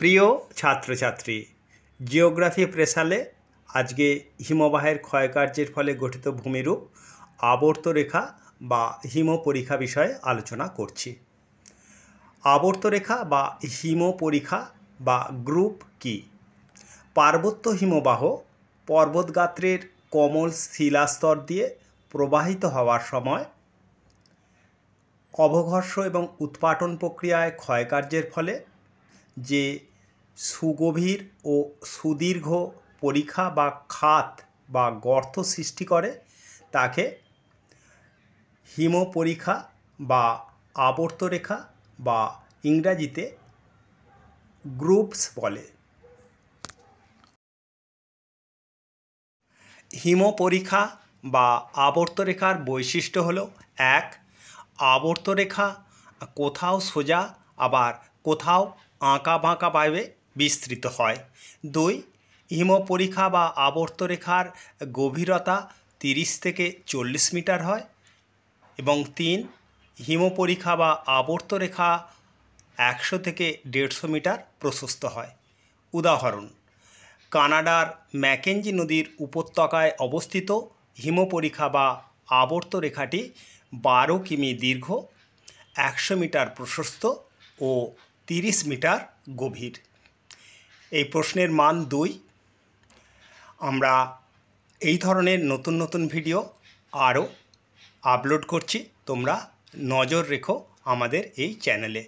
প্রিয় ছাত্রছাত্রী, জিওগ্রাফি প্রেসালে আজকে হিমবাহের ক্ষয়কার্যের ফলে গঠিত ভূমিরূপ আবর্তরেখা বা হিমপরিখা বিষয়ে আলোচনা করছি। আবর্তরেখা বা হিমপরিখা বা গ্রুপ কি? পার্বত্য হিমবাহ পর্বতগাত্রের কোমল শিলাস্তর দিয়ে প্রবাহিত হওয়ার সময় অবঘর্ষ এবং উৎপাটন প্রক্রিয়ায় ক্ষয়কার্যের ফলে যে সুগভীর ও সুদীর্ঘ পরিখা বা খাত বা গর্ত সৃষ্টি করে তাকে হিমপরিখা বা আবর্তরেখা বা ইংরাজিতে গ্রুপস বলে। হিমপরিখা বা আবর্তরেখার বৈশিষ্ট্য হলো: 1. আবর্তরেখা কোথাও সোজা আবার কোথাও আঁকা বাঁকাভাবে বিস্তৃত হয়। 2. হিমপরিখা বা আবর্তরেখার গভীরতা 30 থেকে 40 মিটার হয় এবং 3. হিমপরিখা বা আবর্তরেখা 100 থেকে 150 মিটার প্রশস্ত হয়। উদাহরণ: কানাডার ম্যাকেঞ্জি নদীর উপত্যকায় অবস্থিত হিমপরিখা বা আবর্তরেখাটি 12 কিমি দীর্ঘ, 100 মিটার প্রশস্ত ও 30 মিটার গভীর। এই প্রশ্নের মান 2। আমরা এই ধরনের নতুন নতুন ভিডিও আরও আপলোড করছি, তোমরা নজর রেখো আমাদের এই চ্যানেলে।